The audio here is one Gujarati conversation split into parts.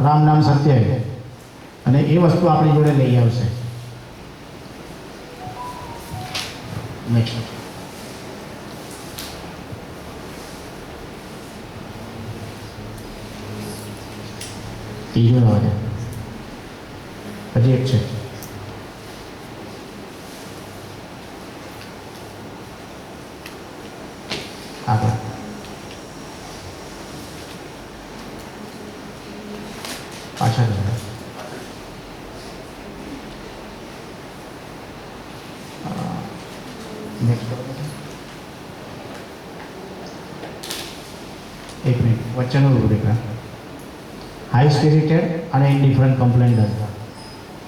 રામ નામ સત્ય છે અને એ વસ્તુ આપણી જોડે લઈ આવશે. નેક્સ્ટ ત્રીજો નવા હજી એક છે. આગળ પાછા જરા એક મિનિટ વચ્ચેનો રૂબ્રિકા હાઈ સ્પિરિટેડ અને ઇન્ડિફરન્ટ કમ્પ્લેન્ટ હતા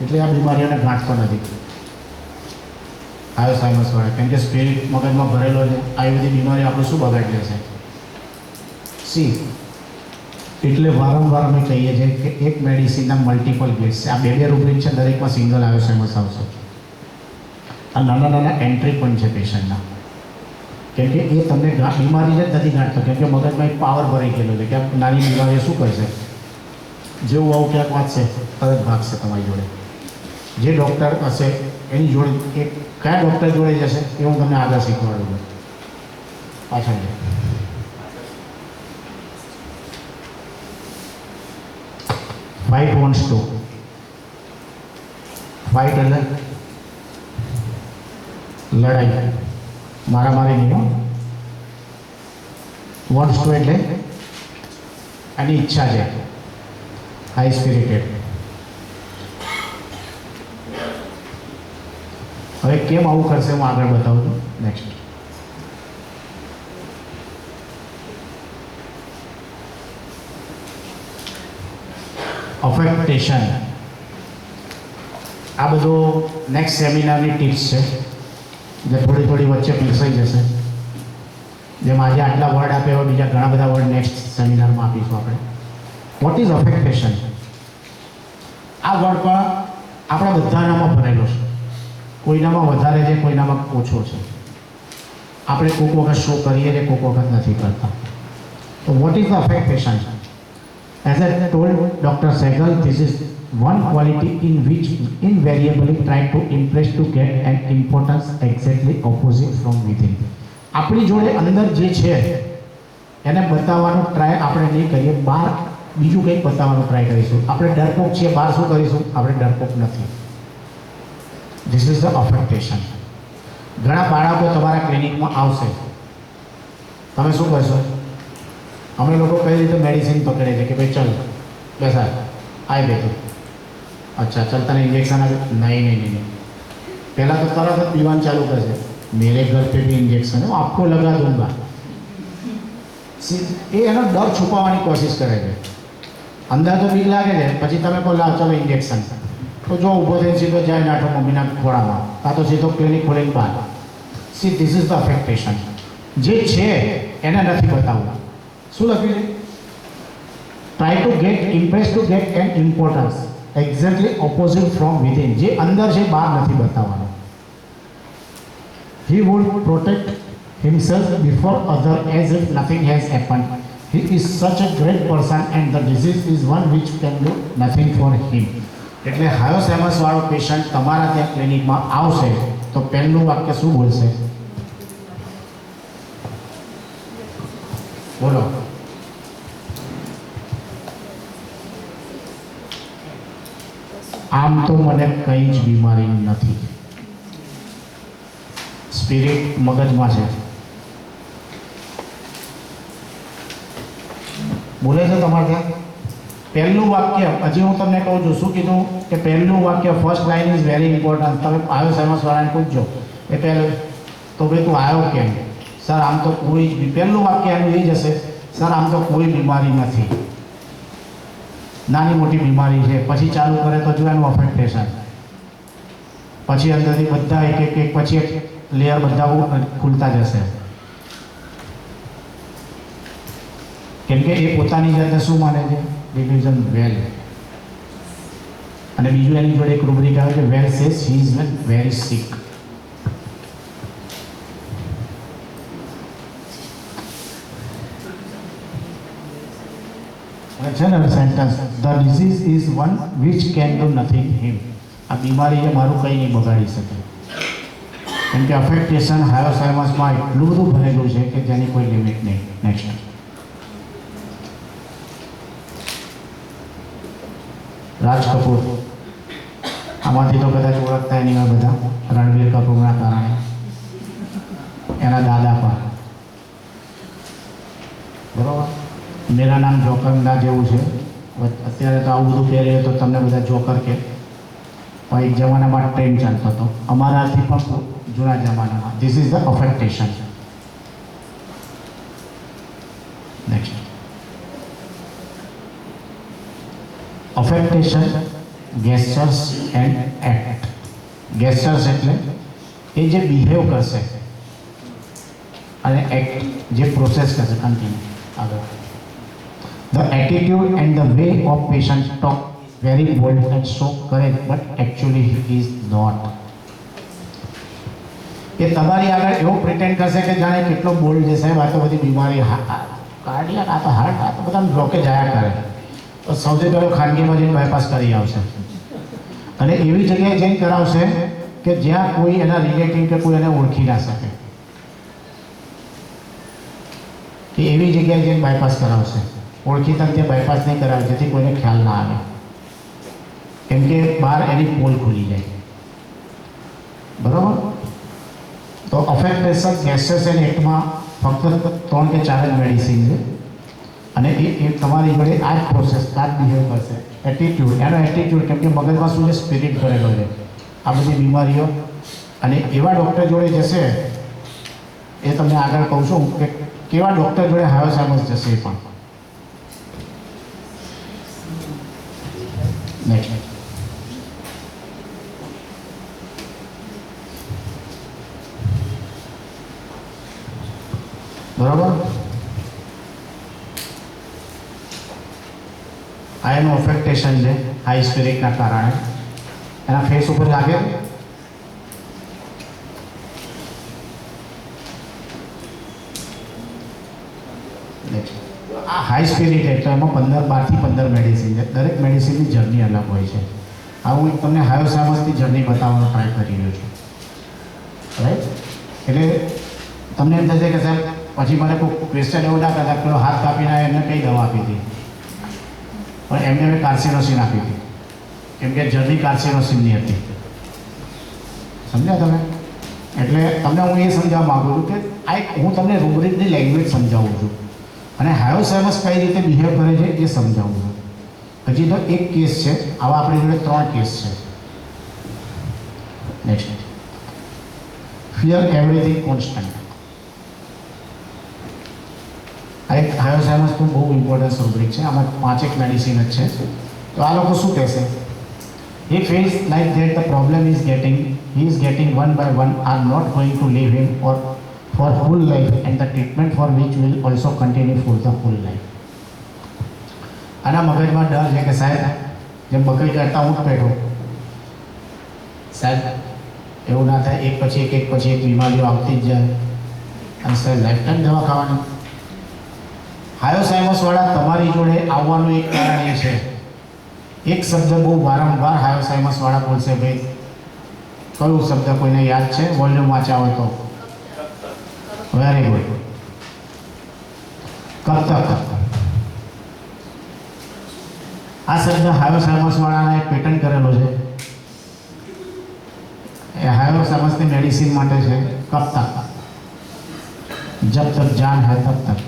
એટલે આ બીમારીઓને ગાંઠતો નથી આલ્ઝાઇમર્સવાળા, કેમ કે સ્પિરિટ મગજમાં ભરેલો છે. આવી બધી બીમારી આપણે શું બગાડી લેશે? સી એટલે વારંવાર અમે કહીએ છીએ કે એક મેડિસિનના મલ્ટિપલ ગેટ્સ છે. આ બે રૂબ્રિક છે, દરેકમાં સિંગલ આલ્ઝાઇમર્સ આવશે. આ નાના નાના એન્ટ્રી પોઈન્ટ છે પેશન્ટના, કેમ કે એ તમને બીમારી જ નથી ગાંઠતો, કેમ કે મગજમાં એક પાવર ભરાઈ ગયેલો છે કે આ નાની બીમારી શું કરશે, જેવું આવું ક્યાંક વાંચશે તરત ભાગશે તમારી જોડે. જે ડૉક્ટર હશે એની જોડે એક કયા ડૉક્ટર જોડે જશે એ હું તમને આગળ શીખવાડું છું. પાછળ ફાઇટ વોન્ટ્સ ટુ ફાઇટ એટલે લડાઈ, મારામારી નહીં. વોન્ટ્સ ટુ એટલે આની ઈચ્છા છે, હાઈ સ્પિરિટેડ. હવે કેમ આવું કરશે હું આગળ બતાવું છું. નેક્સ્ટ અફેક્ટેશન. આ બધો નેક્સ્ટ સેમિનારની ટિપ્સ છે જે થોડી થોડી વચ્ચે પીરસાઈ જશે. જેમ આજે આટલા વર્ડ આપ્યા હોય બીજા ઘણા બધા વર્ડ નેક્સ્ટ સેમિનારમાં આપીશું આપણે. What is affectation? આ વર્ડ પણ આપણા બધાનામાં ભરેલો છે. કોઈનામાં વધારે છે, કોઈનામાં ઓછો છે. આપણે કોઈક વખત શો કરીએ છીએ, કોઈક વખત નથી કરતા. તો what is the affectation? As I told Dr. Sehgal, this is one quality in which invariably try to impress to get an importance exactly opposite from within. આપણી જોડે અંદર જે છે એને બતાવવાનો ટ્રાય આપણે નહીં કરીએ, બહાર બીજું કંઈક બતાવવાનો ટ્રાય કરીશું. આપણે ડરપોક છીએ, બહાર શું કરીશું? આપણે ડરપોક નથી. This is the affectation. ઘણા બાળકો તમારા ક્લિનિકમાં આવશે, તમે શું કરશો? અમે લોકો કઈ રીતે મેડિસિન પકડે છે કે ભાઈ ચાલ બેસા આવી બેઠો, અચ્છા ચાલ તને ઇન્જેક્શન આપે, નહીં નહીં નહીં, પહેલાં તો તરત જ પીવાનું ચાલુ કરશે, મેરે ઘર पे भी इंजेक्शन है, आपको लगा दूंगा. એ એનો ડર છુપાવવાની કોશિશ કરે છે. અંદર તો બીક લાગે છે, પછી તમે કહો લાવ ચાલો ઇન્જેક્શન, તો જો ઊભો થઈને સીધો જાય નાઠો મમ્મીના ખોળામાં, કાં તો સીધો ક્લિનિક ખોલીને બહાર. See this is the affectation. જે છે એને નથી બતાવવું. શું લખ્યું છે? Try to get impress to get an importance exactly opposite from within. જે અંદર છે બહાર નથી બતાવવાનું. He would protect himself before others as if nothing has happened. He is such a great person and the disease is one which can do nothing for him. એટલે હાયોસેમસ વાળો પેશન્ટ તમારા ત્યાં ક્લિનિકમાં આવશે તો પહેલું વાક્ય શું બોલશે? બોલો. આમ તો મને કંઈ જ બીમારી નથી. સ્પિરિટ મગજમાં છે, બોલે છે તમારે ત્યાં. પહેલું વાક્ય હજી હું તમને કહું છું, શું કીધું કે પહેલું વાક્ય first line is very important. તમે આવ્યો સાયન્સ વાળાને પૂછજો એ પહેલું તો ભાઈ તું આવ્યો કેમ? સર આમ તો કોઈ જ, પહેલું વાક્ય એનું એ જ હશે, સર આમ તો કોઈ બીમારી નથી, નાની મોટી બીમારી છે. પછી ચાલુ કરે તો જો એનું અફેક્ટેશન, પછી અંદરથી બધા એક એક પછી એક લેયર બધા ખુલતા જશે. કેમ કે એ પોતાની જાતે શું માને છે? Division well. અને બીજું એની જોડે એક રૂબ્રિક આવે છે, well says he is very sick. અને છે ને sentence, the disease is one which can do nothing him. આ બીમારી જે મારું કંઈ નહીં બગાડી શકે, કેમ કે અફેક્ટેશન હાયોસાયમસમાં એટલું બધું ભરેલું છે કે જેની કોઈ લિમિટ નહીં. નેક્સ્ટ, રાજ કપૂર. આમાંથી તો કદાચ ઓળખતા નહીં હોય બધા, રણવીર કપૂરના કારણે, એના દાદા પર. બરોબર, મેરા નામ જોકરના જેવું છે. અત્યારે તો આવું બધું પહેરીએ તો તમને બધા જોકર કે, પણ એક જમાનામાં ટ્રેન્ડ ચાલતો હતો અમારાથી પણ જૂના જમાનામાં. This is the affectation. Next, affectation gestures and act. Gestures એટલે એ જે બિહેવ કરશે, અને એક્ટ જે પ્રોસેસ કરશે કન્ટિન્યુ આગળ. The attitude and the way of patient talk very bold and so correct but actually he is not. એ તમારી આગળ એવું પ્રિટેન્ડ કરશે કે જાણે કેટલો બોલ્ડ છે સાહેબ, આ તો બધી બીમારી કાર્ડિયાક, આ તો હાર્ટ, આ તો બધા બ્લોકેજ આયા કરે. તો સૌથી પહેલો ખાનગીમાં જઈને બાયપાસ કરી આવશે, અને એવી જગ્યાએ જઈને કરાવશે કે જ્યાં કોઈ એના રિલેટિવ કે કોઈ એને ઓળખી ના શકે, કે એવી જગ્યાએ જઈને બાયપાસ કરાવશે. ઓળખીતા ત્યાં બાયપાસ નહીં કરાવે જેથી કોઈને ખ્યાલ ના આવે, કેમ કે બહાર એની પોલ ખુલી જાય. બરાબર, તો અફેક્ટેશન ગેસ્ચર્સ એન્ડ એક્ટમાં ફક્ત 3 કે 4 જ મેડિસિન છે, અને એ તમારી જોડે આ જ પ્રોસેસ, આ જ બિહેવ કરશે. એટીટ્યુડ, એનો એટીટ્યુડ, કેમ કે મગજમાં શું છે, સ્પિરિટ ભરેલો છે આ બધી બીમારીઓ. અને એવા ડૉક્ટર જોડે જશે, એ તમને આગળ કહું છું કે કેવા ડૉક્ટર જોડે હાયોસાયમસ જશે એ પણ. નેક્સ્ટ, બરાબર, આ એનું અફેક્ટેશન છે હાઈ સ્પિરિટના કારણે. એના ફેસ ઉપર લાગે. આ હાઈ સ્પિરિટ એટલે એમાં 12 થી 15 મેડિસિન છે. દરેક મેડિસિનની જર્ની અલગ હોય છે. આ હું તમને હાયોસાયમસની જર્ની બતાવવાનો ટ્રાય કરી રહ્યો છું, રાઈટ. એટલે તમને એમ થશે કે સાહેબ, પછી મને કોઈ ક્વેશ્ચન એવું ના કરતા પેલો હાથ કાપીને એમને કઈ દવા આપી હતી, પણ એમને મેં કાર્સિનોસિન આપી હતી, કેમ કે જર્ની કાર્સિનોસિનની હતી. સમજ્યા તમે? એટલે તમને હું એ સમજાવવા માગું છું કે આ એક હું તમને રૂબ્રિકની લેંગ્વેજ સમજાવું છું, અને હાયોસાયમસ કઈ રીતે બિહેવ કરે છે એ સમજાવું છું. હજી તો એક કેસ છે, આવા આપણી જોડે 3 કેસ છે. Next, fear everything constant. આ એક હાયોસાયમસનું બહુ ઇમ્પોર્ટન્ટ રૂબ્રિક છે. આમાં 5 મેડિસિન જ છે. તો આ લોકો શું કહેશે? He feels like that the problem he is getting one by one are not going to leave him or for whole life, and the treatment for which will also continue for the whole life. આના મગજમાં ડર છે કે સાહેબ, જેમ બકરી કરતા ઊંટ પેઠો, સાહેબ એવું ના થાય, એક પછી એક બીમારીઓ આવતી જ જાય, અને સાહેબ લાઈફ ટાઈમ દવા ખાવાની. હાયોસાયમસવાળા તમારી જોડે આવવાનું એક કારણ એ છે, એક શબ્દ બહુ વારંવાર હાયોસાયમસવાળા બોલશે. ભાઈ, કયું શબ્દ કોઈને યાદ છે? વોલ્યુમ વાંચ્યા હોય તો. Very good. કબ તક. આ શબ્દ હાયોસાયમસવાળાને એક પેટર્ન કરેલો છે. એ હાયોસાયમસની મેડિસિન માટે છે. કબ તક, જબ તક જાન હૈ તબ તક.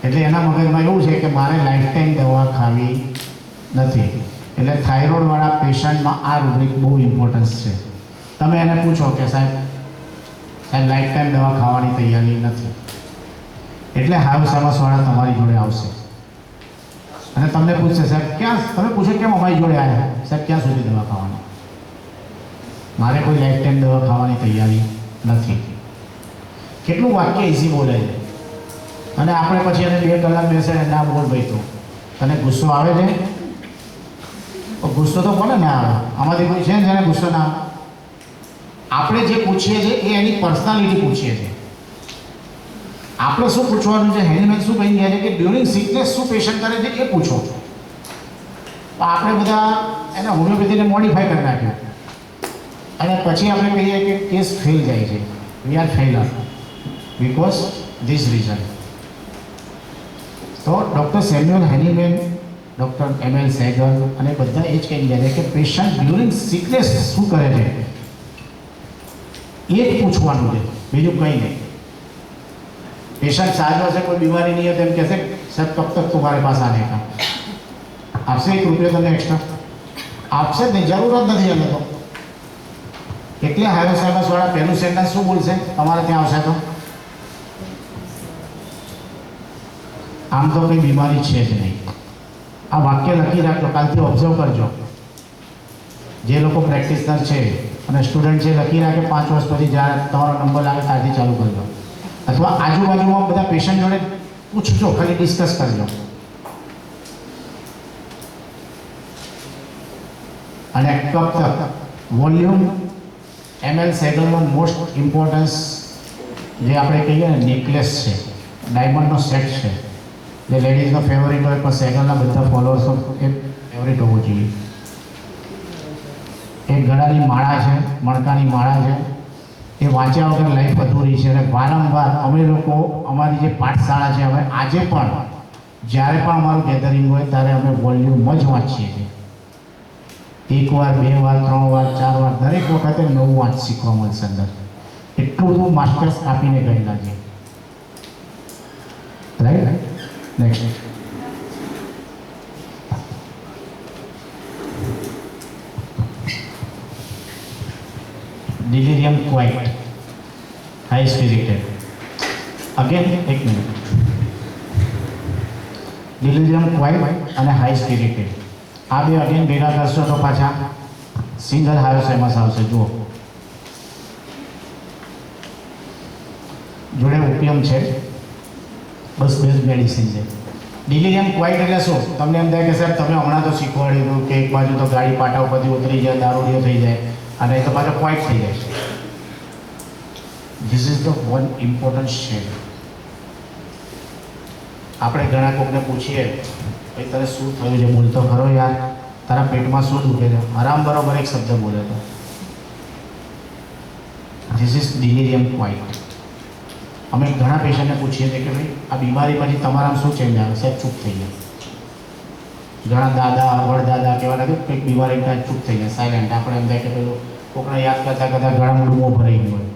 એટલે એના મગજમાં એવું છે કે મારે લાઈફ ટાઈમ દવા ખાવી નથી. એટલે થાઇરોઇડવાળા પેશન્ટમાં આ રૂબ્રિક બહુ ઇમ્પોર્ટન્સ છે. તમે એને પૂછો કે સાહેબ લાઈફ ટાઈમ દવા ખાવાની તૈયારી નથી, એટલે હાયોસાયમસવાળા તમારી જોડે આવશે અને તમને પૂછશે, સાહેબ ક્યાં, તમે પૂછો કેમ અમારી જોડે આવ્યા, સાહેબ ક્યાં સુધી દવા ખાવાની? મારે કોઈ લાઈફ ટાઈમ દવા ખાવાની તૈયારી નથી. કેટલું વાક્ય ઇઝી બોલે છે, અને આપણે પછી એને 2 કલાક બેસે ના બોલ ભાઈ, તો તને ગુસ્સો આવે છે? ગુસ્સો તો કોને ના આવે? આમાંથી કોઈ છે ને જેને ગુસ્સો ના આવે? આપણે જે પૂછીએ છીએ એ એની પર્સનાલિટી પૂછીએ છીએ. આપણે શું પૂછવાનું છે, હેનીમેન શું કહી ગયા છે કે ડ્યુરિંગ સિકનેસ શું પેશન્ટ કરે છે એ પૂછો. તો આપણે બધા એને હોમિયોપેથીને મોડિફાઈ કરી નાખ્યું અને પછી આપણે કહીએ કે કેસ ફેલ જાય છે. We are failure because this reason. તો ડૉક્ટર સેમ્યુઅલ હેનીમેન, ડૉક્ટર એમ.એલ. સેગલ અને બધા એ જ કહી ગયા છે કે પેશન્ટ ડ્યુરિંગ સિકનેસ શું કરે છે એ જ પૂછવાનું છે, બીજું કંઈ નહીં. पेशेंट साझा से कोई बीमारी नहीं है तो हम कैसे सर कब तक तुम्हारे पास आने का, आपसे 1 रुपया તમને एक्स्ट्रा आपसे नहीं जरूरत नहीं हमें तो. એટલે હાઈવે સાહેબ વાળા પહેલું સેન્ટેન્સ શું બોલશે તમારે ત્યાં આવશે તો આમ તો કોઈ બીમારી છે જ નહીં. આ વાક્ય લખી રાખજો, કાલથી ઓબ્ઝર્વ કરજો. જે લોકો પ્રેક્ટિશનર છે અને સ્ટુડન્ટ છે લખી રાખે 5 વર્ષ પછી જ્યારે તમારો નંબર લાગે ત્યારથી ચાલુ કરજો. અથવા આજુબાજુમાં બધા પેશન્ટ જોડે પૂછજો, ખાલી ડિસ્કસ કરજો. અને કબ તક વોલ્યુમ એમ.એલ. સેગલનો મોસ્ટ ઇમ્પોર્ટન્સ જે આપણે કહીએ ને નેકલેસ છે, ડાયમંડનો સેટ છે, જે લેડીઝનો ફેવરિટ હોય પણ સેગલના બધા ફોલોઅર્સો એ ફેવરિટ હોવો જોઈએ. એક ગળાની માળા છે, મણકાની માળા છે, એ વાંચ્યા વગર લાઈફ અધૂરી છે. અને વારંવાર અમે લોકો અમારી જે પાઠશાળા છે, હવે આજે પણ જ્યારે પણ અમારું ગેધરિંગ હોય ત્યારે અમે વોલ્યુમ જ વાંચીએ છીએ. 1 વાર 2 વાર 3 વાર 4 વાર દરેક વખતે નવું વાંચ શીખવા મળશે અંદર. એટલું બધું માસ્ટર્સ આપીને ગયેલા છે. Right. Next delirium quiet, high spirited. Again, 1 minute. delirium quiet અને high spirited આ બે અગેન ભેગા કરશો તો પાછા સિંગલ હાયોસેમસ આવશે. જુઓ, જોડે ઓપિયમ છે, બસ બે જ મેડિસિન છે. delirium quiet એટલે શું? તમને એમ થાય કે સાહેબ તમે હમણાં તો શીખવાડી દો કે એક બાજુ તો ગાડી પાટા ઉપરથી ઉતરી જાય, દારૂડિયો થઈ જાય અને એ તો પાછો ક્વાઇટ થઈ જાય. This is the one important shade. આપણે ઘણા કોકને પૂછીએ ભાઈ તારે શું થયું છે, બોલતો ખરો યાર, તારા પેટમાં શું દુખે છે, આરામ બરોબર એક શબ્દ બોલે તો ધીસ ઇઝ delirium quiet. અમે ઘણા પેશન્ટને પૂછીએ છીએ કે ભાઈ આ બીમારી પછી તમારામાં શું ચેન્જ આવે? સાહેબ ચૂપ થઈ જાય. ઘણા દાદા વડદાદા કહેવા લાગે કંઈક બીમારી કાંઈ ચૂપ થઈ જાય, સાયલેન્ટ. આપણે એમ થાય કે પેલું કોકને યાદ કરતાં કરતાં ઘણા મોઢું ભરાઈ ગયું હોય.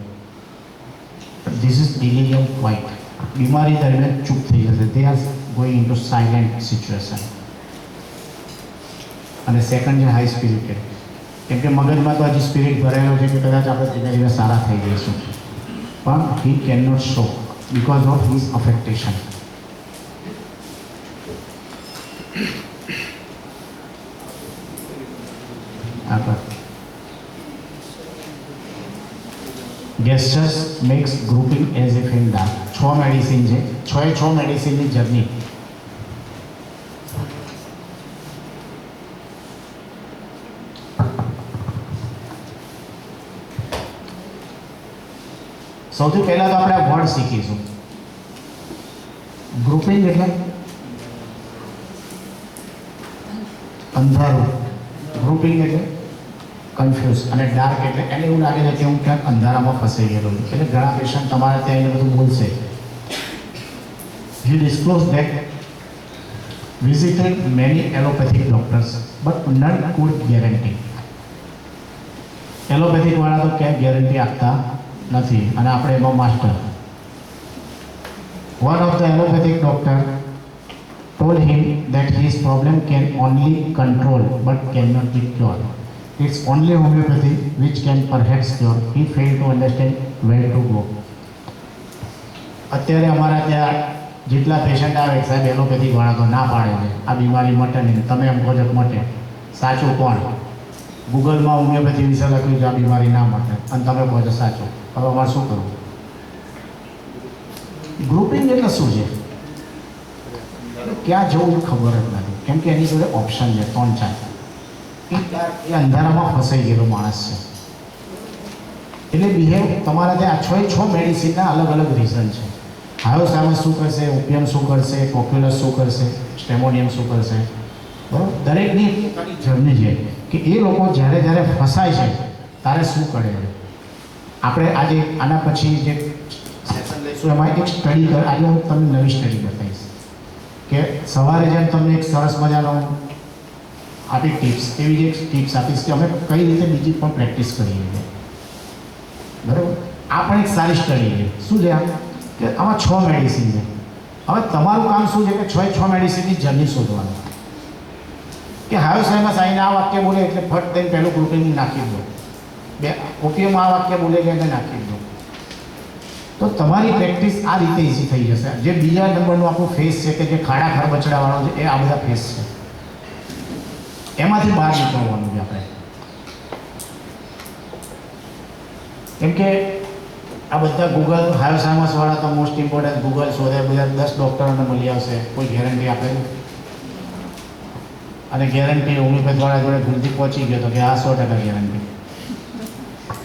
This is delirium quiet. બીમારી દરમિયાન ચૂપ થઈ જશે. They are going into silent situation. અને સેકન્ડ છે હાઈ સ્પિરિટેડ. કેમ કે મગજમાં તો હજી સ્પિરિટ ભરેલો છે કે કદાચ આપણે ધીમે ધીમે સારા થઈ જઈશું, પણ he can not show because of his affectation. Gestures makes grouping as if in dark. 6 medicine છે, 6 મેડિસિનની જર્ની. સૌથી પહેલાં તો આપણે આ વર્ડ શીખીશું. ગ્રુપિંગ એટલે અંધારું, ગ્રુપિંગ એટલે કન્ફ્યુઝ, અને ડાર્ક એટલે એને એવું લાગે છે કે હું ક્યાંક અંધારામાં ફસાઈ ગયેલો છું. એટલે ઘણા પેશન્ટ તમારે ત્યાં એને બધું બોલશે. He disclosed that visited many allopathic doctors but none could guarantee. Allopathic વાળા તો ક્યાંય ગેરંટી આપતા નથી અને આપણે એમાં master. One of the allopathic doctor told him that his problem can only control but cannot be cured. It's only homeopathy which can perhaps cure. He failed to understand where to go. અત્યારે અમારા ત્યાં જેટલા પેશન્ટ આવે સાહેબ એલોપેથિક વાળા તો ના પાડે છે આ બીમારી મટે નહીં. તમે એમ કહો છો મટે, સાચું કોણ? ગૂગલમાં હોમિયોપેથી વિશે લખ્યું છે આ બીમારી ના મટે અને તમે કહો છો સાચું. હવે અમારે શું કરવું? ગ્રુપિંગ એટલે શું છે? ક્યાં જવું ખબર જ નથી, કેમ કે એની જોડે ઓપ્શન છે 3-4. એ અંધારામાં ફસાઈ ગયેલો માણસ છે. એટલે બિહેવ તમારા ત્યાં 6 મેડિસિનના અલગ અલગ રીઝન છે. હાયોસાયમસ શું કરશે, ઓપિયમ શું કરશે, કોક્યુલસ શું કરશે, સ્ટેમોનિયમ શું કરશે, બરાબર. દરેકની પોતાની જર્ની છે કે એ લોકો જ્યારે જ્યારે ફસાય છે ત્યારે શું કરે છે. આપણે આજે આના પછી જે સેશન લઈશું એમાં એક સ્ટડી કર, આજે હું તમને નવી સ્ટડી બતાવીશ કે સવારે જેમ તમને એક સરસ મજાનો આપી ટિપ્સ, એવી જ એક ટિપ્સ આપીશ કે અમે કઈ રીતે બીજી પણ પ્રેક્ટિસ કરીએ છીએ, બરાબર. આ પણ એક સારી સ્ટડી છે. શું છે કે આમાં 6 મેડિસિન છે. હવે તમારું કામ શું છે કે 6 મેડિસિનની જર્ની શોધવાનું, કે હાયોસાયમસ આવીને આ વાક્ય બોલે એટલે ફટ દઈને પહેલું ગ્રુપિંગ નાખી દો, બે ઓપિયમ આ વાક્ય બોલે એટલે એને નાખી દો. તો તમારી પ્રેક્ટિસ આ રીતે ઇઝી થઈ જશે. જે બીજા નંબરનું આપણું ફેસ છે કે જે ખાડા ખરબચડાવાળો છે, એ આ બધા ફેસ છે, એમાંથી બહાર નીકળવાનું છે આપણે. કેમ કે આ બધા ગૂગલ હાયોસાયમસવાળા તો મોસ્ટ ઇમ્પોર્ટન્ટ ગૂગલ શોધે, બધા 10 ડૉક્ટરોને મળી આવશે, કોઈ ગેરંટી આપે નહીં. અને ગેરંટી હોમિયોપેથવાળા જોડે ભૂલથી પહોંચી ગયો તો કે આ 100% ગેરંટી.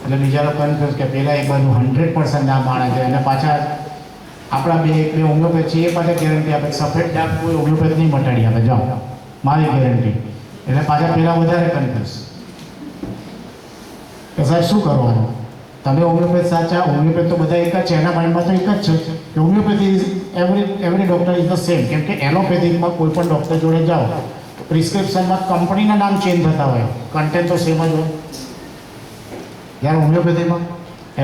એટલે બીજા લોકો કન્ફ્યુઝ કે પહેલાં એક બાજુ 100% આ માણસ છે અને પાછા આપણા બે હોમિયોપેથ છે એ પાછા ગેરંટી આપે, સફેદ ડાઘ કોઈ હોમિયોપેથ નહીં મટાડી આપે, જાઓ મારી ગેરંટી. એટલે પાછા પહેલાં વધારે કન્ફ્યુઝ કે સાહેબ શું કરવાનું, તમે હોમિયોપેથ સાચા, હોમિયોપેથ તો બધા એક જ છે, એના માઇન્ડમાં તો એક જ છે કે homeopathy is every doctor is the same. કેમ કે એલોપેથિકમાં કોઈ પણ ડૉક્ટર જોડે જાઓ પ્રિસ્ક્રિપ્શનમાં કંપનીના નામ ચેન્જ થતા હોય, કન્ટેન્ટ તો સેમ જ હોય. यार होम्योपैथी में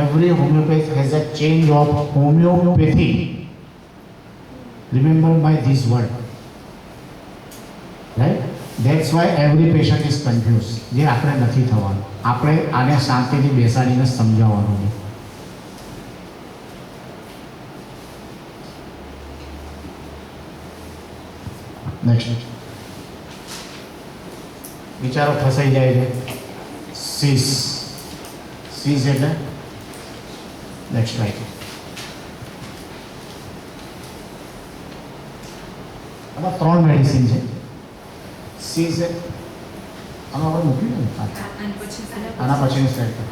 every homeopath has a change of homeopathy. Remember by this word, right. That's why every patient is confuse. जे આપણે નથી થવાનું, આપણે આને શાંતિથી બેસાડીને સમજાવવાનું છે. નેક્સ્ટ વિચારો ફસાઈ જાય છે. સીસ એટલે નેક્સ્ટ રાઈટ. આમાં 3 મેડિસિન છે. સી છે આમાં આપણે મૂકી દો, આના પછીની સ્લાઇડ પર.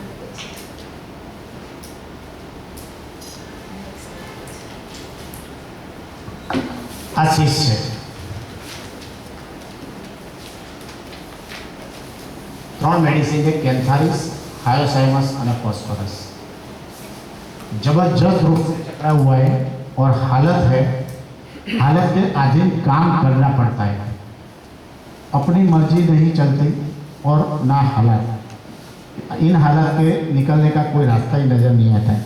આ સીસ છે. 3 મેડિસિન છે, કેન્થારિસ, हायोसाइमस और फॉस्फोरस. जबरदस्त रूप से चकरा हुआ है और हालत के अधीन काम करना पड़ता है. अपनी मर्जी नहीं चलती और ना हालत. इन हालत के निकलने का कोई रास्ता ही नजर नहीं आता है.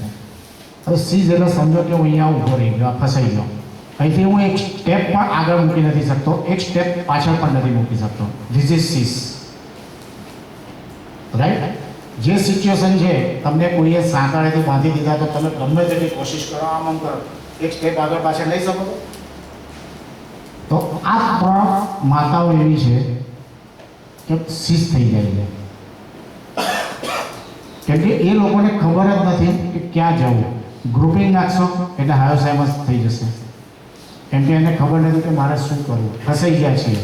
अब सी जगह समझो कि હું અહીંયા ઊભો રહી ગયો, ફસાઈ ગયો. અહીંથી હું એક સ્ટેપ પણ આગળ મૂકી નથી શકતો, એક સ્ટેપ પાછળ પણ નથી મૂકી શકતો. This is seas, right. જે સિચ્યુએશન છે, તમને કોઈએ સાંકળેથી બાંધી દીધા તો તમે ગમે તેટલી કોશિશ કરો, આમ કરો, એક સ્ટેપ આગળ પાછળ લઈ શકો. તો આ 3 માતાઓ એવી છે કે સીસ થઈ જાય છે. કેમ કે એ લોકોને ખબર જ નથી કે ક્યાં જવું. ગ્રુપિંગ નાખશો એટલે હાયોસાયમસ થઈ જશે. કેમ કે એને ખબર નથી કે મારે શું કરવું, ફસાઈ ગયા છીએ.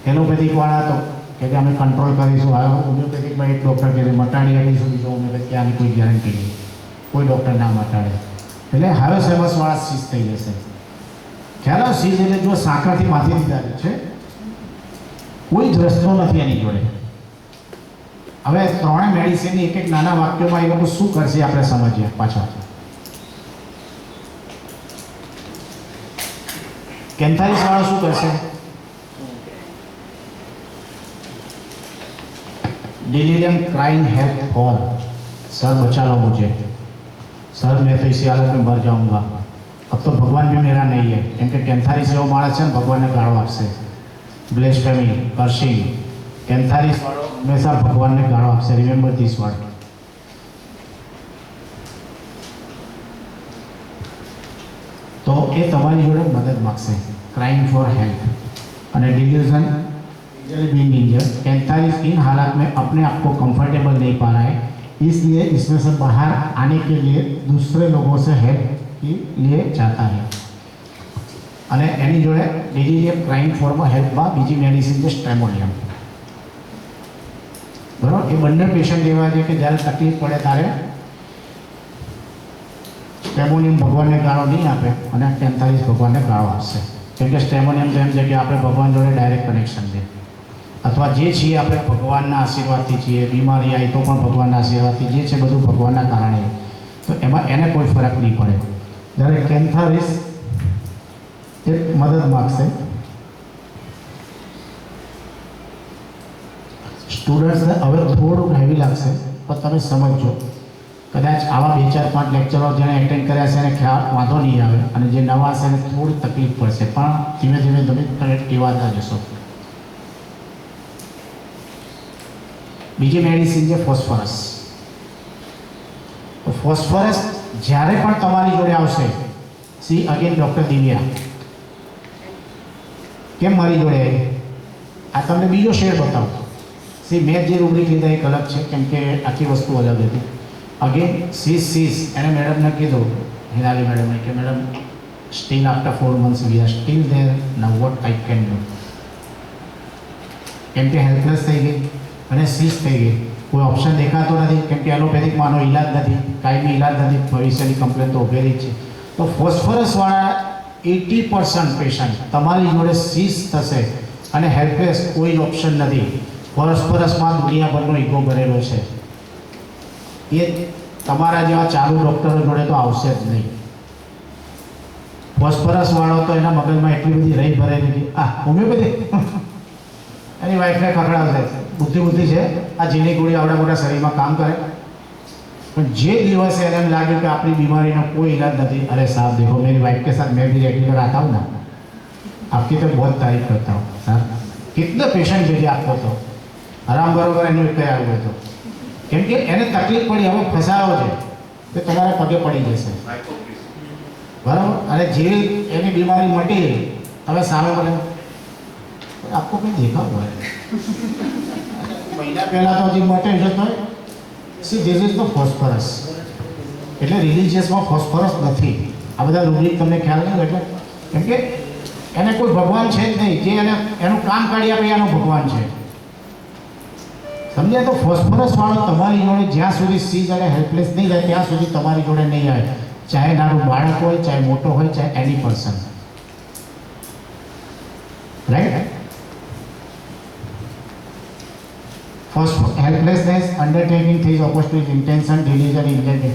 એલોપેથિકવાળા તો કે અમે કંટ્રોલ કરીશું, હોમિયોપેથિકમાં એક ડૉક્ટર કહે મટાડી આપીશું, બીજો હોમિયોપેથી આની કોઈ ગેરંટી નહીં, કોઈ ડૉક્ટર ના મટાડે. એટલે હાયોસાયમસવાળા સીઝ થઈ જશે. ખ્યાલ સીઝ એટલે જો સાંકળથી માથી દીધા છે, કોઈ જ રસ્તો નથી એની જોડે. હવે 3 મેડિસિનની એક નાના વાક્યોમાં એ લોકો શું કરશે આપણે સમજીએ પાછા. કેન્થારિસવાળા શું કરશે? Delirium crying help for, sir बचा लो मुझे, सर मैं तो इसी हालत में मर जाऊंगा, अब तो भगवान भी मेरा नहीं है. કેમ કે કેન્થારિસ એવો માણસ છે ને ભગવાનને ગાળો આપશે, બ્લેસ્ફેમી, કર્સિંગ. કેન્થારિસ વાળો હંમેશા ભગવાનને ગાળો આપશે. Remember this word. તો એ તમારી જોડે મદદ માગશે, ક્રાઇંગ ફોર હેલ્પ. અને डिल्यूजन बीइंग इंजर्ड. कैंथारिस इन हालात में अपने आप को कंफर्टेबल नहीं पा रहा है, इसलिए इसमें से बाहर आने के लिए दूसरे लोगों से हेल्प के लिए चाहता है. અને એની જોડે ડિલિરિયમ ક્રાઇમ ફોર્મમાં હેલ્પમાં બીજી મેડિસિન છે સ્ટ્રેમોનિયમ. બરાબર. એ બંને પેશન્ટ એવા છે કે જ્યારે તકલીફ પડે ત્યારે સ્ટેમોનિયમ ભગવાનને ગાળો નહીં આપે અને કેન્થારીસ ભગવાનને ગાળો આપશે. કેમ કે સ્ટેમોનિયમ તો એમ છે કે આપણે ભગવાન જોડે ડાયરેક્ટ કનેક્શન છે, અથવા જે છીએ આપણે ભગવાનના આશીર્વાદથી છીએ. બીમારી આવી તો પણ ભગવાનના આશીર્વાદથી, જે છે બધું ભગવાનના કારણે. તો એમાં એને કોઈ ફરક નહીં પડે. જ્યારે કેન્થારીસ એક મદદ માગશે. સ્ટુડન્ટ્સને હવે થોડુંક હેવી લાગશે, પણ તમે સમજો. કદાચ આવા 2-4-5 લેક્ચરો જેણે એટેન્ડ કર્યા છે એને ખ્યાલ વાંધો નહીં આવે, અને જે નવા છે એને થોડી તકલીફ પડશે, પણ ધીમે ધીમે તમે ટેવાતા જશો. બીજી મેડિસિન છે ફોસ્ફરસ. તો ફોસ્ફરસ જ્યારે પણ તમારી જોડે આવશે, સી અગેન ડૉક્ટર દિવ્યા કેમ મારી જોડે આવી? આ તમને બીજો શેર બતાવું. સી મેં જે રૂબ્રિક લીધા એક અલગ છે, કેમ કે આખી વસ્તુ અલગ હતી. અગેન સીસ એને મેડમને કીધું, હિનાલી મેડમને, કે madam steel after 4 months we are still there, now what I can do. કેમ કે હેલ્પલેસ થઈ ગઈ અને સીસ થઈ ગઈ, કોઈ ઓપ્શન દેખાતો નથી. કેમ કે એલોપેથિકમાંનો ઇલાજ નથી, કાયમી ઇલાજ નથી, ભવિષ્યની કમ્પ્લેન તો ઉભેલી જ છે. તો ફોસ્ફરસવાળા 80% પેશન્ટ તમારી જોડે સીસ થશે અને હેલ્પલેસ, કોઈ ઓપ્શન નથી. ફોસ્ફરસમાં દુનિયાભરનો ઈગો ભરેલો છે. એ તમારા જેવા ચાલુ ડૉક્ટરો જોડે તો આવશે જ નહીં. ફોસ્ફરસવાળો તો એના મગજમાં એટલી બધી રહી ભરેલી કે હોમિયોપેથી એની વાઈફને ખખડાવશે, બુદ્ધિ છે, આ ઝીણી ગોળી આવડા મોટા શરીરમાં કામ કરે. પણ જે દિવસે એને એમ લાગ્યું કે આપણી બીમારીનો કોઈ इलाज नहीं, अरे साहब देखो मेरी वाइफ के साथ मैं भी रेगुलर आता हूँ ना, आपकी तो बहुत तारीफ करता हूँ सर, कितने पेशेंट भेजे आपको तो आराम बरोबर एનું કયા આવ્યું તો. કેમ કે એને તકલીફ પડી, હવે ફસાયો છે તો તમારા પગે પડી જશે, બરાબર. અને જે એની બીમારી મટી, હવે સામે બોલે આપકો કંઈ દેખા हुआ है, મહિના પહેલાં તો હજી મટે જતો. C this is the phosphorus. એટલે રિલિજિયસમાં ફોસ્ફરસ નથી. આ બધા રૂબ્રિક તમને ખ્યાલ નહીં. એટલે કેમ કે એને કોઈ ભગવાન છે જ નહીં, જે એને એનું કામ કાઢી આપે એનો ભગવાન છે, સમજ્યા? તો ફોસ્ફરસવાળો તમારી જોડે જ્યાં સુધી સીઝ અને હેલ્પલેસ નહીં જાય ત્યાં સુધી તમારી જોડે નહીં આવે. ચાહે નાનું બાળક હોય, ચાહે મોટો હોય, ચાહે any person, right? Helplessness undertaking थी oppose to intention delusion intention.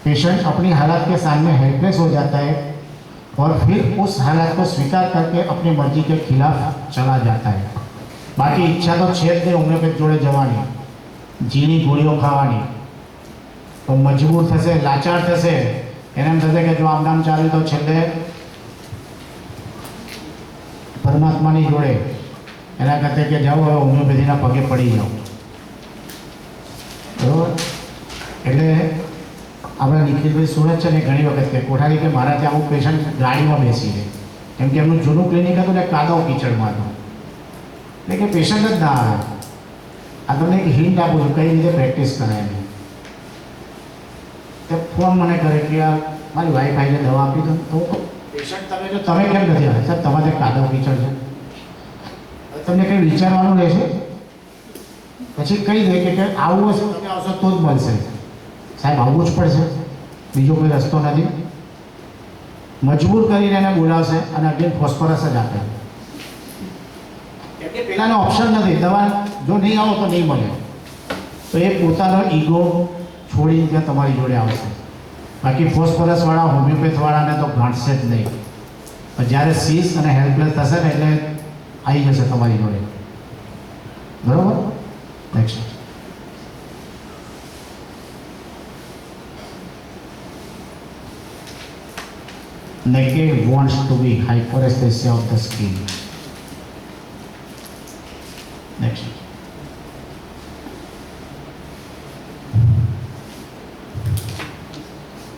Patient अपनी हालत के सामने हेल्पलेस हो जाता है और फिर उस हालत को स्वीकार करके अपनी मर्जी के खिलाफ चला जाता है. बाकी इच्छा तो छे જ નહીં હોમિયોપેથ જોડે જવાની, ઝીણી ગોળીઓ ખાવાની. તો મજબૂર થશે, લાચાર થશે, એને એમ થશે કે જો આમ નામ ચાલ્યું તો છેલ્લે પરમાત્માની જોડે, એના કરતાં કે જાઓ હવે હોમિયોપેથીના પગે પડી જાઓ, બરાબર. એટલે આપણા નિખિલભાઈ સુરત છે ને ઘણી વખત કે કોઠારી કે મારા ત્યાં અમુક પેશન્ટ ગાડીમાં બેસી રહે, કેમ કે એમનું જૂનું ક્લિનિક હતું ને કાદવ કીચડમાં હતું, એટલે કે પેશન્ટ જ ના આવે. આ તમને એક હિન્ટ આપું છું કઈ રીતે પ્રેક્ટિસ કરાય એની. તે ફોન મને કરે કે આ મારી વાઈફ આવીને દવા આપી દો, તો પેશન્ટ તમે જો તમે કેમ નથી આવે? સર તમારે કાદવ કીચડ છે. તમને કંઈ વિચારવાનું રહેશે, પછી કહી દે કે આવું હશે તમે આવશો તો જ મળશે. સાહેબ આવવું જ પડશે, બીજો કોઈ રસ્તો નથી. મજબૂર કરીને એને બોલાવશે અને અગેન ફોસ્ફરસ જ આપે, કેમ કે પેલાનો ઓપ્શન નથી. દવા જો નહીં આવો તો નહીં મળે, તો એ પોતાનો ઈગો છોડીને ત્યાં તમારી જોડે આવશે. બાકી ફોસ્ફરસવાળા હોમિયોપેથવાળાને તો ગાંઠશે જ નહીં. પણ જ્યારે સીસ અને હેલ્પલેસ થશે ને એટલે આવી જશે તમારી જોડે, બરાબર. Next. Naked wants to be hyperesthesia of the skin. Next.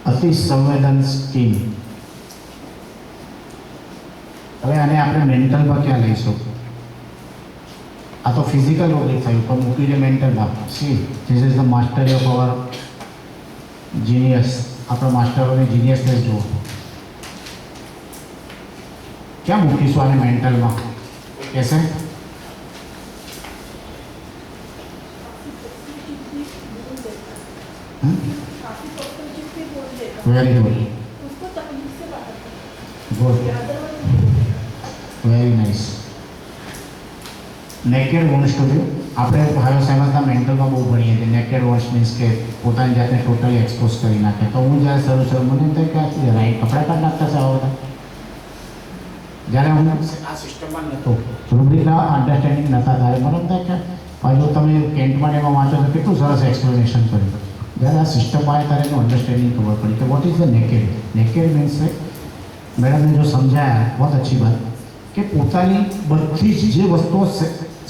અતિ સંવેદન સ્કીન. હવે આને આપણે મેન્ટલમાં ક્યાં લઈશું? આ તો ફિઝિકલ રોગી થયું, પણ મૂકી દે મેન્ટલમાં. See this is the mastery of our genius. આપણા માસ્ટરોની જીનિયસને જુઓ. ક્યાં મૂકીશું આને મેન્ટલમાં? કહેશે very good. Good, very nice. Naked wants to be, આપણે હાયો સાહેબના મેન્ટલમાં બહુ ભણીએ છીએ. નેકેડ વોન્ટ્સ મીન્સ કે પોતાની જાતને ટોટલી એક્સપોઝ કરી નાખે. તો હું જ્યારે શરૂ મને એમ થાય કે રાઈટ કપડાં કાઢ નાખતા છે આવા બધા. જ્યારે હું આ સિસ્ટમમાં નહોતો, રૂબ્રિકના અન્ડરસ્ટેન્ડિંગ નહોતા, ત્યારે મને એમ થાય કે હજુ તમે કેન્ટમાં એમાં વાંચો તો કેટલું સરસ એક્સપ્લેનેશન કર્યું. જ્યારે આ સિસ્ટમ આવે ત્યારે એનું અન્ડરસ્ટેન્ડિંગ ખબર પડી કે what is the naked. Naked means મેડમને જો સમજાયા બહુ અચ્છી વાત કે પોતાની બધી જ જે વસ્તુઓ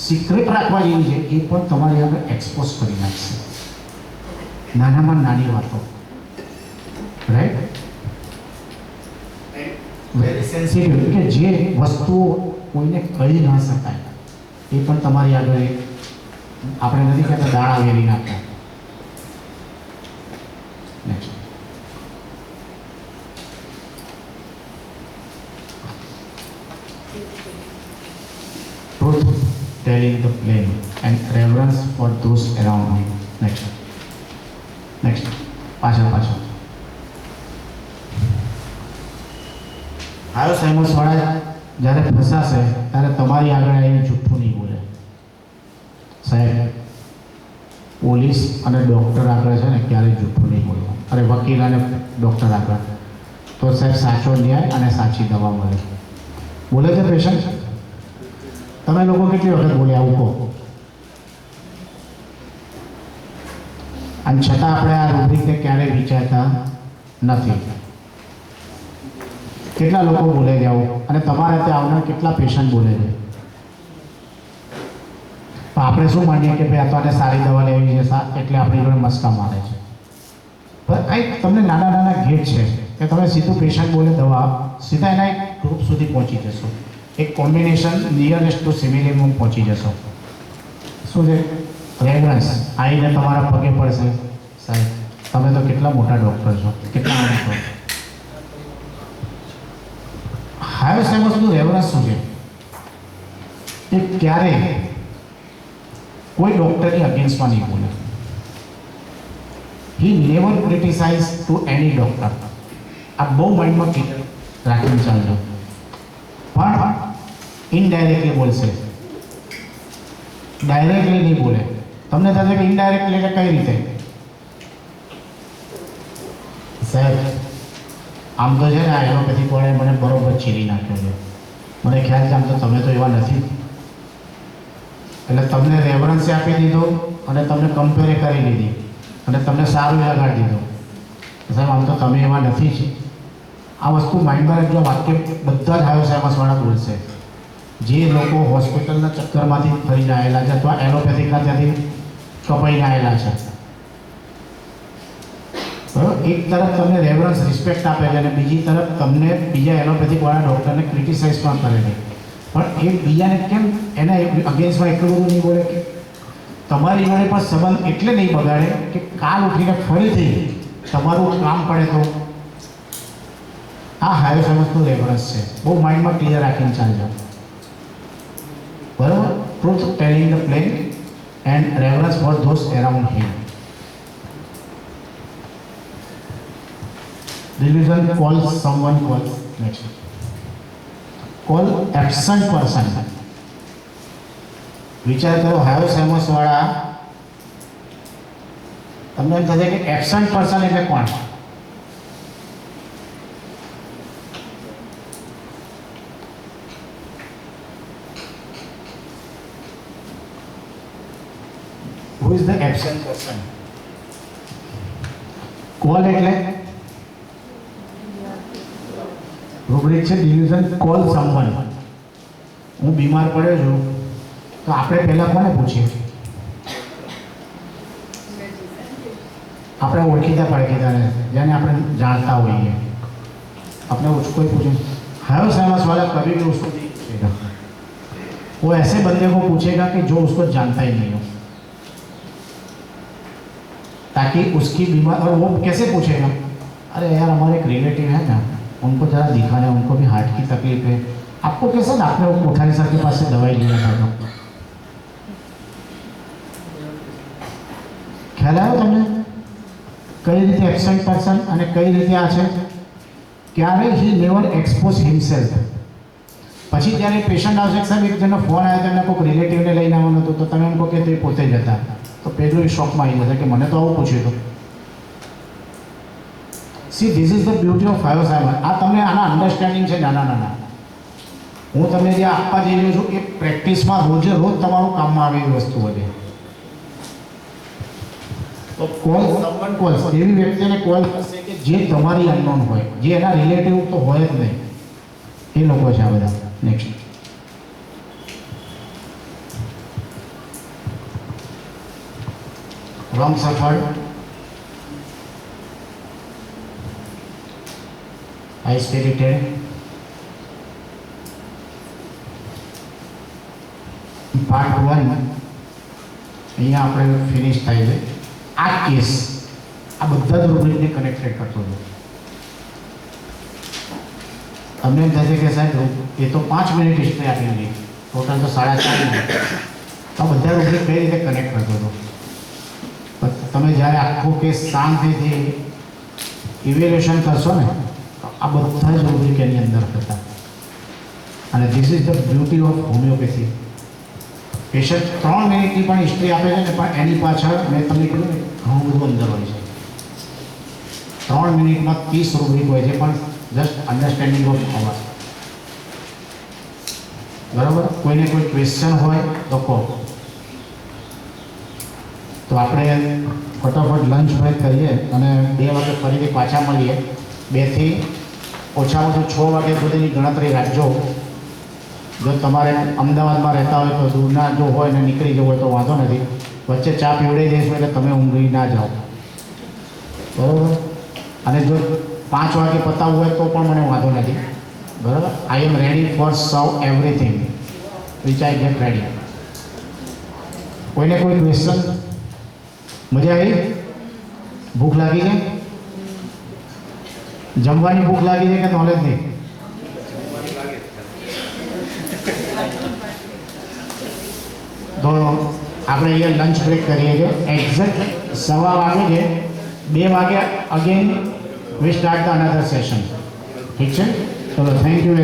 સિક્રેટ રાખવા જેવી છે એ પણ તમારી આગળ એક્સપોઝ કરી નાખશે. નાનામાં નાની વાતો, રાઈટ, વેરી સેન્સિટિવ, કે જે વસ્તુઓ કોઈને કહી ના શકાય એ પણ તમારી આગળ આપણે નથી કહેતા દાણા વેરી નાખ્યા. Next, truth telling the plain and reverence for those around me. Next. પાછળ હાયો સાયમસ વાળા જ્યારે ફસાશે ત્યારે તમારી આગળ આવીને જૂઠું નહીં બોલે. સાહેબ, પોલીસ અને ડૉક્ટર આગળ છે ને ક્યારેય જૂઠું નહીં બોલવું. અરે વકીલ અને ડૉક્ટર આગળ તો સાહેબ સાચો ન્યાય અને સાચી દવા મળે. બોલે છે પેશન્ટ? તમે લોકો કેટલી વખત બોલ્યા આવું કહો? અને છતાં આપણે આ રૂબ્રિકને ક્યારેય વિચારતા નથી. કેટલા લોકો બોલે છે આવું? અને તમારે ત્યાં આવનાર કેટલા પેશન્ટ બોલે છે? પણ આપણે શું માનીએ કે ભાઈ આ તો આને સારી દવા લેવી છે એટલે આપણી જોડે મસ્કા મારે છે. પણ કંઈક તમને નાના નાના ગેટ છે કે તમે સીધું પેશન્ટ બોલે દવા સીધા એના એક ગ્રુપ સુધી પહોંચી જશો. એક કોમ્બિનેશન નિયરેસ્ટ ટુ સિમિલિયમ પહોંચી જશો. શું છે? રેફરન્સ આવીને તમારા પગે પડશે. સાહેબ, તમે તો કેટલા મોટા ડૉક્ટર છો, કેટલા છો. હાયો સાયમસનું રેફરન્સ શું છે? એ ક્યારે કોઈ ડૉક્ટરની અગેન્સ્ટમાં નહીં બોલે. He never criticise to any doctor. આ બહુ માઇન્ડમાં રાખીને ચાલજો. પણ ઇનડાયરેક્ટલી બોલશે, ડાયરેક્ટલી નહીં બોલે. તમને થશે કે ઇનડાયરેક્ટલી એટલે કઈ રીતે? સાહેબ, આમ તો છે ને આ એલોપેથી કોણે મને બરોબર ચીરી નાખ્યો છે. મને ખ્યાલ છે આમ તો તમે તો એવા નથી, એટલે તમને રેફરન્સ આપી દીધો અને તમને કમ્પેરે કરી લીધી અને તમને સારું લગાડી દીધું. સાહેબ, આમ તો તમે એવા નથી જ. આ વસ્તુ માઇન્ડમાં રાખજો. વાક્ય બધા જ હાયો સાયમસવાળા બોલશે. જે લોકો હોસ્પિટલના ચક્કરમાંથી ફરીને આવેલા છે અથવા એલોપેથિકના ત્યાંથી કપાઈને આવેલા છે, બરાબર, એક તરફ તમને રેફરન્સ રિસ્પેક્ટ આપે છે અને બીજી તરફ તમને બીજા એલોપેથિકવાળા ડૉક્ટરને ક્રિટિસાઇઝ પણ કરે છે. પણ એ બીજાને કેમ એના અગેન્સ્ટમાં એટલું બધું નહીં બોલે કે તમારી જોડે પણ સંબંધ એટલે નહીં બગાડે કે કાલ ઉઠીને ફરીથી તમારું કામ પડે તો. આ હાયો સાયમસનું રેફરન્સ છે. બહુ માઇન્ડમાં ક્લિયર રાખીને ચાલજો. બરાબર? Truth telling the plane and reference four those around him. Delusion calls someone called next. Call absent person. વિચાર કરો, હાયો સાયમસ વાળા તમને એમ થશે કે એબસન્ટ પર્સન એટલે કોણ? Who is the absent person? Call એટલે રૂબ્રિક છે ડિલ્યુઝન કોલ સમવન. હું બીમાર પડ્યો છું તો આપણે પહેલાં કોને પૂછીએ? આપણે ઓળખીતા પાળખીતાને, જેને આપણે જાણતા હોઈએ આપણે કોઈ पूछे। हायो साइमस वाला कभी भी उसको नहीं पूछेगा, वो ऐसे बंदे को पूछेगा कि जो उसको जानता ही नहीं हो, ताकि उसकी बीमार। और वो कैसे पूछेगा, अरे यार हमारे एक रिलेटिव है ना, उनको ज़रा दिखाना है, उनको भी हार्ट की तकलीफ है, आपको कैसे ना आपने कोठारी सर के पास से दवाई लिया था, ખ્યાલ આવ્યો તમને કઈ રીતે એબસન્ટ પર્સન અને કઈ રીતે આ છે ક્યારે હી નેવર એક્સપોઝ હિમસેલ્ફ. પછી જ્યારે પેશન્ટ આવશે સાહેબ એક જણનો ફોન આવ્યો તો એમને કોઈક રિલેટિવને લઈને આવવાનો હતો, તો તમે એમ કહો કે તે પોતે જ હતા, તો પેલું એ શોકમાં આવી જશે કે મને તો આવું પૂછ્યું હતું. See this is the beauty of ફાયો સાહેબ. આ તમને આના અન્ડરસ્ટેન્ડિંગ છે નાના નાના. હું તમને જે આપવા જઈ રહ્યો છું એ પ્રેક્ટિસમાં રોજે રોજ તમારું કામમાં આવે એવી વસ્તુ વધે. તો કોલ સમવન કોલ્સ, એવી વ્યક્તિને કોલ કરશે કે જે તમારી અનનોન હોય, જે એના રિલેટિવ તો હોય જ નહીં, એ લોકો છે આ બધા. Next wrong suffered, high spirited, part 1 અહીંયા આપણે ફિનિશ થાય છે. આ કેસ આ બધા જ રૂબ્રિકને કનેક્ટેડ કરતો હતો. તમને એમ થશે કે સાહેબ એ તો 5 મિનિટ હિસ્ટ્રી આપી હતી, ટોટલ તો 4.5 મિનિટ. તો બધા રૂબ્રિક કઈ રીતે કનેક્ટ કરતો હતો. તમે જ્યારે આખો કેસ શાંતિથી ઇવેલ્યુએશન કરશો ને, આ બધા જ રૂબ્રિક એની અંદર હતા. અને this is the beauty of homeopathy. Patient 3 મિનિટની પણ હિસ્ટ્રી આપે છે ને, પણ એની પાછળ મેં તમને કીધું ને ઘણું બધું અંદર હોય છે. 3 મિનિટમાં 30 રૂબ્રિક હોય છે, પણ જસ્ટ અન્ડરસ્ટેન્ડિંગ ઓફ અવર. બરાબર. કોઈને કોઈ ક્વેશ્ચન હોય તો કહો. તો આપણે ફટાફટ લંચ બ્રેક કરીએ અને 2 વાગે ફરીથી પાછા મળીએ. 2 થી ઓછામાં ઓછું 6 વાગ્યા સુધીની ગણતરી રાખજો. જો તમારે અમદાવાદમાં રહેતા હોય તો દૂરના જો હોય ને નીકળી જવું હોય તો વાંધો નથી. વચ્ચે ચા પીવડાવી દઈશું એટલે તમે ઊંઘી ના જાઓ. બરાબર. અને જો 5 વાગે પતાવવું હોય તો પણ મને વાંધો નથી. બરાબર. આઈ એમ રેડી ફોર સર્વ everything which I get ready. કોઈને કોઈ ક્વેશ્ચન? મજા આવી? ભૂખ લાગી છે? જમવાની ભૂખ લાગી છે કે નોલેજની? તો આપણે અહીંયા લંચ બ્રેક કરીએ છીએ. એક્ઝેક્ટ 1:15 વાગે છે. 2 વાગે again V start the another session. ઠીક છે? ચલો, થેન્ક યુ.